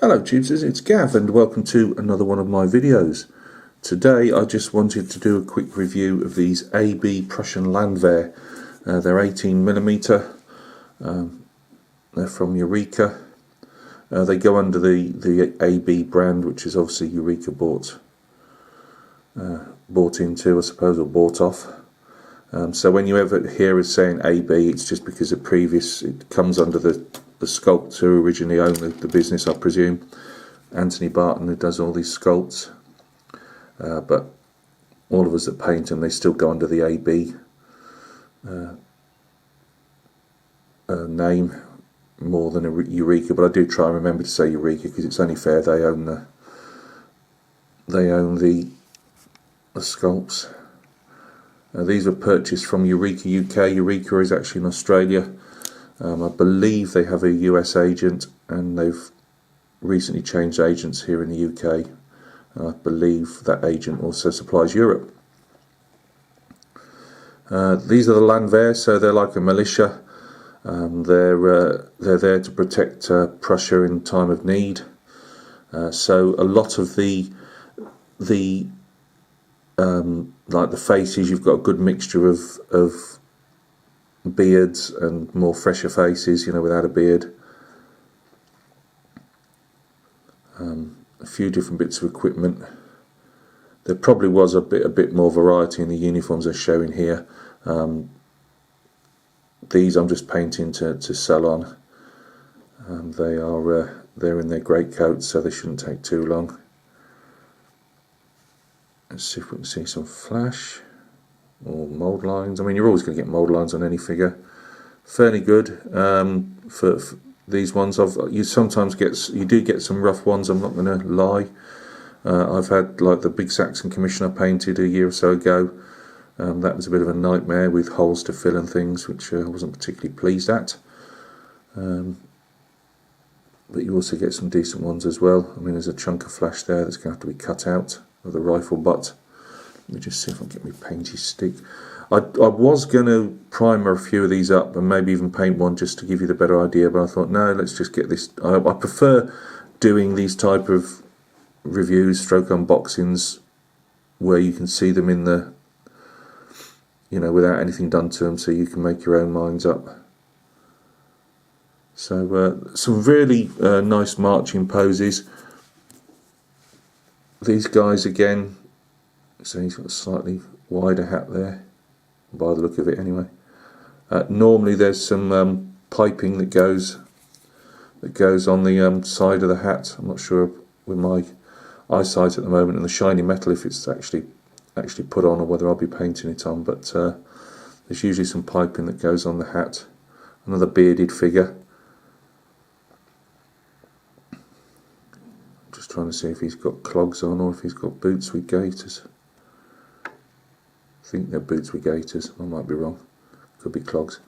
Hello tubes, it's Gav and welcome to another one of my videos. Today I just wanted to do a quick review of these AB Prussian Landwehr. They're 18mm, they're from Eureka. They go under the AB brand, which is obviously Eureka bought into, I suppose, or bought off. So when you ever hear us saying AB, it's just because it comes under the sculptor who originally owned the business, I presume, Anthony Barton, who does all these sculpts. But all of us that paint them, they still go under the AB name more than a Eureka. But I do try and remember to say Eureka because it's only fair. They own the sculpts. These were purchased from Eureka UK. Eureka is actually in Australia. I believe they have a US agent, and they've recently changed agents here in the UK. I believe that agent also supplies Europe. These are the Landwehr, so they're like a militia. They're there to protect Prussia in time of need. So a lot of the like the faces, you've got a good mixture of beards and more fresher faces, without a beard. A few different bits of equipment. There probably was a bit more variety in the uniforms they're showing here. These I'm just painting to sell on. They're in their greatcoats, so they shouldn't take too long. Let's see if we can see some flash or mould lines. I mean, you're always going to get mould lines on any figure. Fairly good for these ones. You do get some rough ones, I'm not going to lie. I've had like the big Saxon commission I painted a year or so ago. That was a bit of a nightmare with holes to fill and things, which I wasn't particularly pleased at. But you also get some decent ones as well. I mean, there's a chunk of flash there that's going to have to be cut out of the rifle butt. Let me just see if I can get my painty stick. I was going to primer a few of these up and maybe even paint one just to give you the better idea, but I thought no, let's just get this. I prefer doing these type of reviews, stroke unboxings, where you can see them in the, without anything done to them, so you can make your own minds up. So some really nice marching poses. These guys again, so he's got a slightly wider hat there, by the look of it anyway. Normally there's some piping that goes on the side of the hat. I'm not sure with my eyesight at the moment and the shiny metal if it's actually put on or whether I'll be painting it on, but there's usually some piping that goes on the hat. Another bearded figure. Just trying to see if he's got clogs on or if he's got boots with gaiters. I think they're boots with gaiters, I might be wrong. Could be clogs.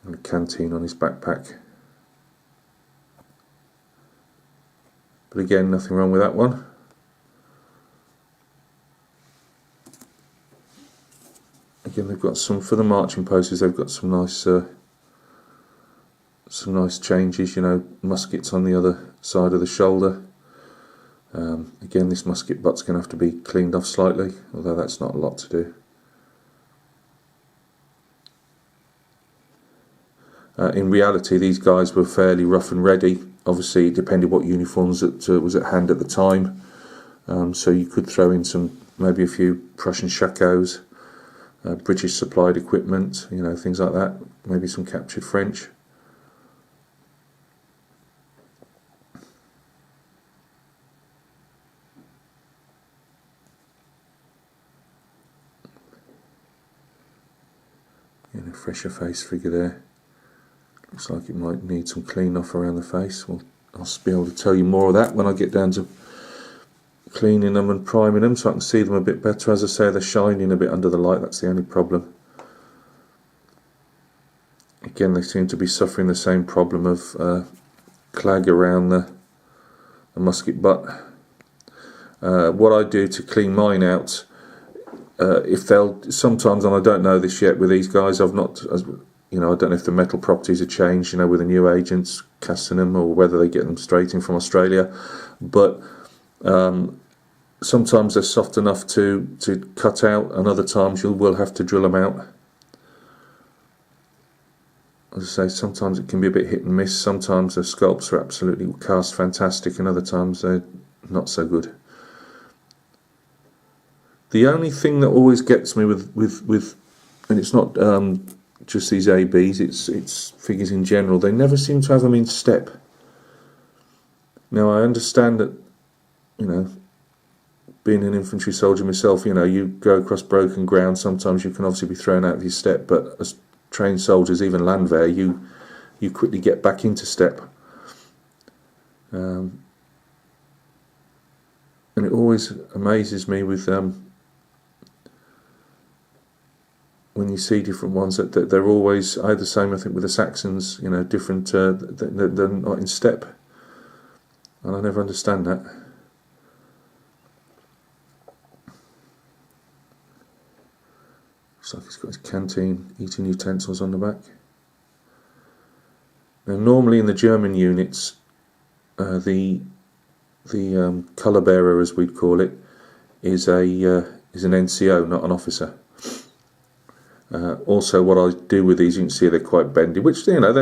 And a canteen on his backpack. But again, nothing wrong with that one. Again, they've got some, for the marching poses, they've got some nice changes, muskets on the other side of the shoulder. Again, this musket butt's going to have to be cleaned off slightly, although that's not a lot to do. In reality, these guys were fairly rough and ready. Obviously, it depended what uniforms that was at hand at the time. So you could throw in maybe a few Prussian shakos, British supplied equipment, things like that. Maybe some captured French. A fresher face figure there. Looks like it might need some clean off around the face. Well, I'll be able to tell you more of that when I get down to cleaning them and priming them so I can see them a bit better. As I say, they're shining a bit under the light, that's the only problem. Again, they seem to be suffering the same problem of clag around the musket butt. What I do to clean mine out, if they'll sometimes, and I don't know this yet with these guys, I've not, you know, I don't know if the metal properties have changed, you know, with the new agents casting them, or whether they get them straight in from Australia. But sometimes they're soft enough to cut out, and other times you will have to drill them out. As I say, sometimes it can be a bit hit and miss. Sometimes the sculpts are absolutely cast fantastic, and other times they're not so good. The only thing that always gets me with and it's not just these ABs, it's figures in general, they never seem to have them in step. Now I understand that, you know, being an infantry soldier myself, you know, you go across broken ground, sometimes you can obviously be thrown out of your step, but as trained soldiers, even Landwehr, you quickly get back into step. And it always amazes me with when you see different ones that they're always either the same. I think with the Saxons, you know, different. They're not in step, and I never understand that. Looks like he's got his canteen, eating utensils on the back. Now, normally in the German units, the colour bearer, as we'd call it, is an NCO, not an officer. Also, what I do with these, you can see they're quite bendy, which, you know,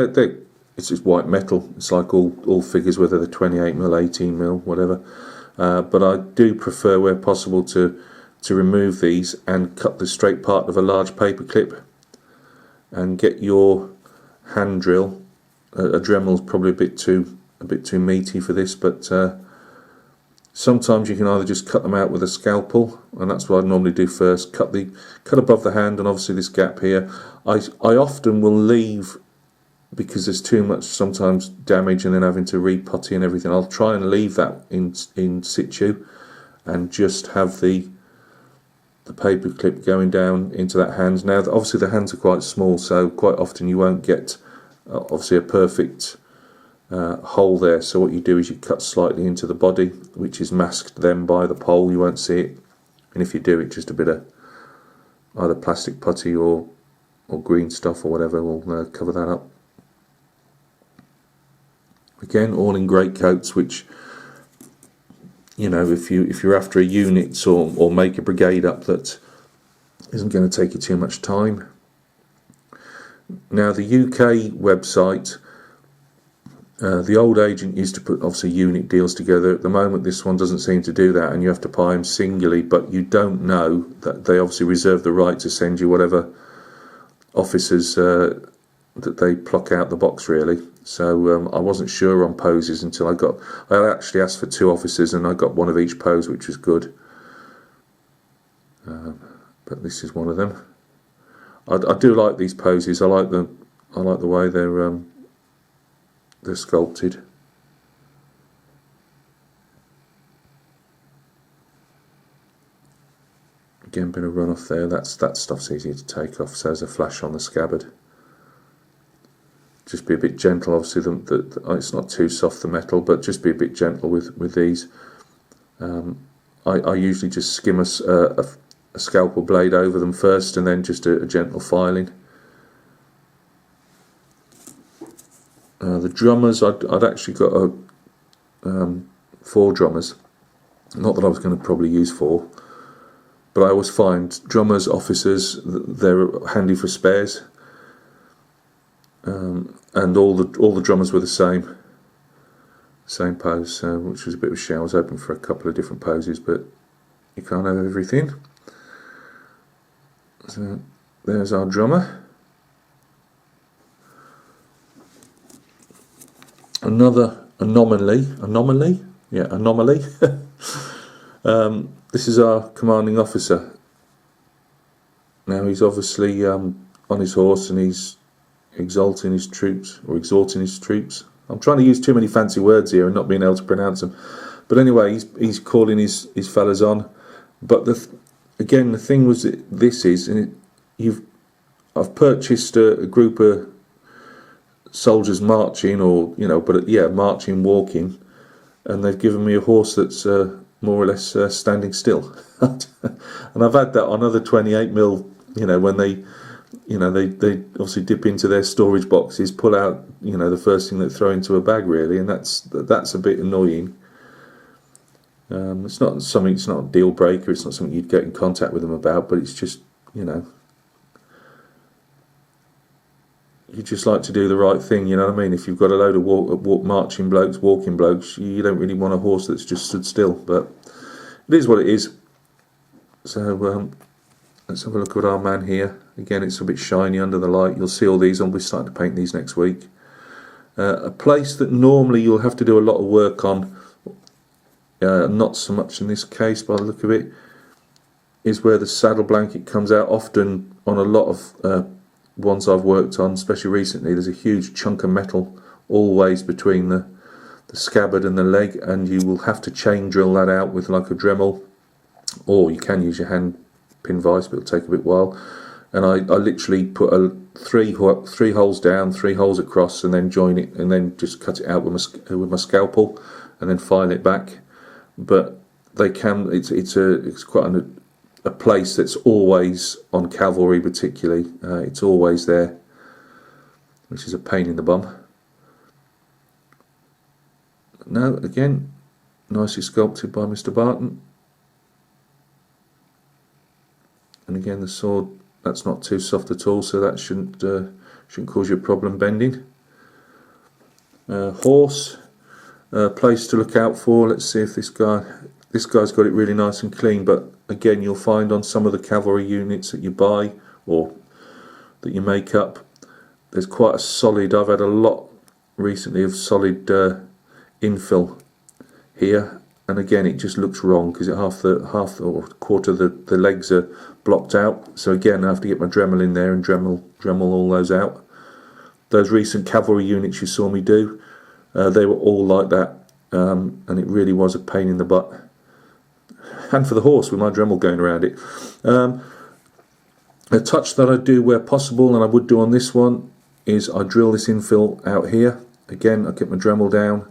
it's just white metal. It's like all figures, whether they're 28mm, 18mm, whatever. But I do prefer, where possible, to remove these and cut the straight part of a large paper clip and get your hand drill. A Dremel's probably a bit too meaty for this, but sometimes you can either just cut them out with a scalpel, and that's what I normally do first. Cut above the hand, and obviously this gap here. I often will leave, because there's too much sometimes damage and then having to re-putty and everything. I'll try and leave that in situ, and just have the paper clip going down into that hand. Now obviously the hands are quite small, so quite often you won't get obviously a perfect hole there, so what you do is you cut slightly into the body, which is masked then by the pole. You won't see it, and if you do, it just a bit of either plastic putty or green stuff or whatever will cover that up. Again, all in great coats, which, you know, if you're after a unit or make a brigade up, that isn't going to take you too much time. Now the UK website, the old agent used to put obviously unit deals together. At the moment this one doesn't seem to do that, and you have to buy them singly, but you don't know that they obviously reserve the right to send you whatever officers that they pluck out the box, really. So I wasn't sure on poses until I actually asked for 2 officers, and I got one of each pose, which was good. But this is one of them. I do like these poses. I like the way they're sculpted. Again, bit of run off there. That stuff's easy to take off. So there's a flash on the scabbard. Just be a bit gentle. Obviously, it's not too soft, the metal, but just be a bit gentle with these. I usually just skim a scalpel blade over them first, and then just a gentle filing. The drummers, I'd actually got 4 drummers. Not that I was going to probably use 4, but I always find drummers, officers, they're handy for spares. And all the drummers were the same pose, which was a bit of a shame. I was hoping for a couple of different poses, but you can't have everything. So there's our drummer. Another anomaly. This is our commanding officer. Now he's obviously on his horse, and he's exalting his troops, or exhorting his troops. I'm trying to use too many fancy words here and not being able to pronounce them. But anyway, he's calling his fellas on. But again, the thing was that this is, and I've purchased a group of soldiers marching, or marching, walking, and they've given me a horse that's more or less standing still. And I've had that on other 28mm, when you know, they obviously dip into their storage boxes, pull out, you know, the first thing they throw into a bag, really, and that's a bit annoying. It's not something, it's not a deal breaker, it's not something you'd get in contact with them about, but it's just, you know, you just like to do the right thing, you know what I mean? If you've got a load of marching blokes, walking blokes, you don't really want a horse that's just stood still, but it is what it is. So let's have a look at our man here. Again, it's a bit shiny under the light. You'll see all these, I'll be starting to paint these next week. A place that normally you'll have to do a lot of work on, not so much in this case by the look of it, is where the saddle blanket comes out. Often on a lot of ones I've worked on, especially recently, there's a huge chunk of metal always between the scabbard and the leg, and you will have to chain drill that out with like a Dremel, or you can use your hand pin vise, but it'll take a bit while. And I literally put three holes down, 3 holes across, and then join it, and then just cut it out with my scalpel, and then file it back. But they can. It's quite a place that's always on cavalry, particularly. It's always there, which is a pain in the bum. Now again, nicely sculpted by Mr. Barton. And again, the sword, that's not too soft at all, so that shouldn't cause you a problem bending. Horse, place to look out for. Let's see if this guy's got it really nice and clean. But again, you'll find on some of the cavalry units that you buy or that you make up, there's quite a solid. I've had a lot recently of solid infill here. And again, it just looks wrong because half or quarter of the legs are blocked out. So again, I have to get my Dremel in there and Dremel all those out. Those recent cavalry units you saw me do, they were all like that, and it really was a pain in the butt. And for the horse, with my Dremel going around it. A touch that I do where possible, and I would do on this one, is I drill this infill out here. Again, I get my Dremel down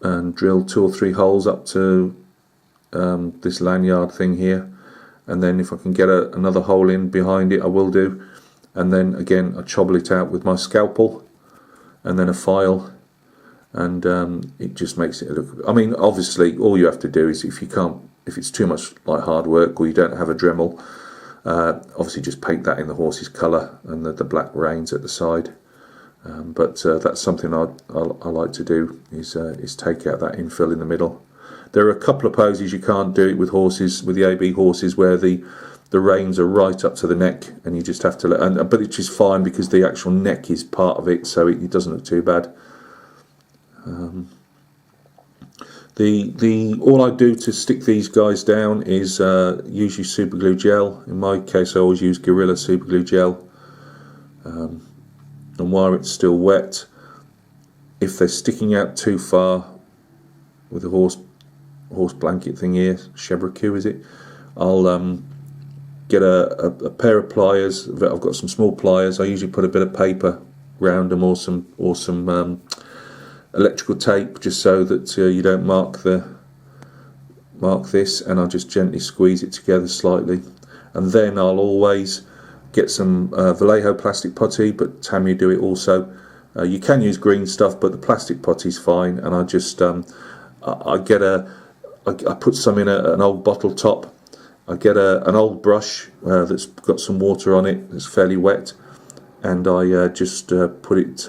and drill 2 or 3 holes up to this lanyard thing here, and then if I can get another hole in behind it, I will do. And then again, I chobble it out with my scalpel and then a file, and it just makes it look. I mean, obviously, all you have to do is if it's too much like hard work or you don't have a Dremel, obviously just paint that in the horse's colour and the black reins at the side. But that's something I like to do, is take out that infill in the middle. There are a couple of poses you can't do it with horses, with the AB horses, where the reins are right up to the neck, and you just have to but it's just fine because the actual neck is part of it, so it doesn't look too bad. All I do to stick these guys down is usually super glue gel. In my case, I always use Gorilla super glue gel. And while it's still wet, if they're sticking out too far with the horse blanket thing here, Shebraku is it, I'll get a pair of pliers. I've got some small pliers. I usually put a bit of paper round them, or some electrical tape, just so that you don't mark this, and I'll just gently squeeze it together slightly. And then I'll always get some Vallejo plastic putty, but Tammy do it also. You can use green stuff, but the plastic putty's fine. And I just I put some in an old bottle top. I get an old brush that's got some water on it, that's fairly wet, and I just put it,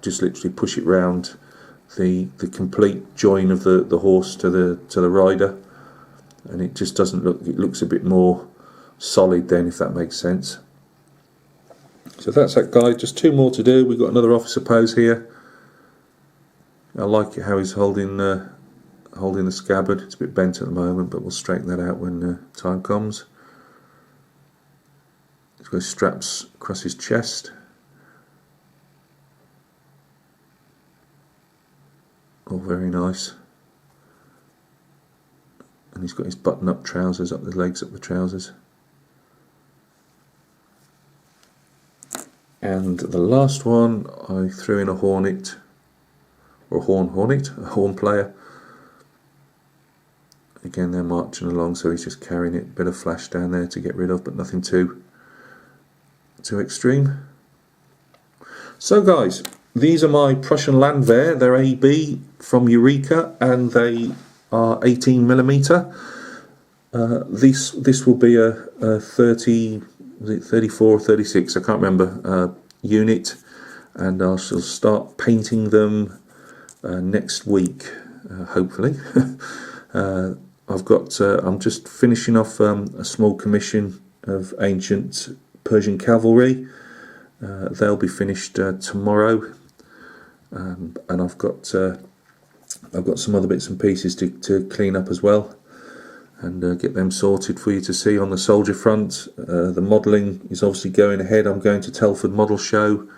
just literally push it round the complete join of the horse to the rider, and it just doesn't look. It looks a bit more solid then, if that makes sense. So that's that guy. Just 2 more to do. We've got another officer pose here. I like it how he's holding the scabbard. It's a bit bent at the moment, but we'll straighten that out when time comes. He's got his straps across his chest. All very nice. And he's got his button-up trousers, up the legs, up the trousers. And the last one, I threw in a hornet, or a horn player. Again, they're marching along, so he's just carrying it. Bit of flash down there to get rid of, but nothing too to extreme. So guys, these are my Prussian Landwehr. They're AB from Eureka, and they are 18mm. This will be a 30, was it 34 or 36? I can't remember. Unit, and I shall start painting them next week, hopefully. I'm just finishing off a small commission of ancient Persian cavalry. They'll be finished tomorrow, and I've got some other bits and pieces to clean up as well, and get them sorted for you to see on the soldier front. The modelling is obviously going ahead. I'm going to Telford Model Show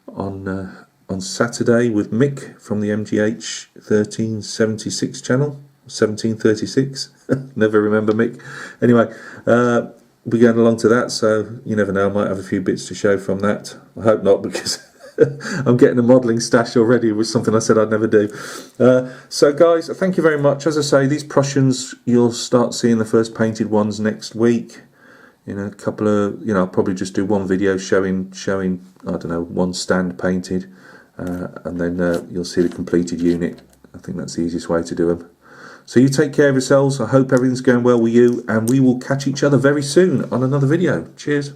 on Saturday with Mick from the MGH 1376 channel. 1736. Never remember Mick. Anyway, we're going along to that, so you never know, I might have a few bits to show from that. I hope not, because I'm getting a modelling stash already with something I said I'd never do. So guys, thank you very much. As I say, these Prussians, you'll start seeing the first painted ones next week. You know, a couple of, I'll probably just do one video showing I don't know, one stand painted, and then you'll see the completed unit. I think that's the easiest way to do them. So you take care of yourselves. I hope everything's going well with you, and we will catch each other very soon on another video. Cheers.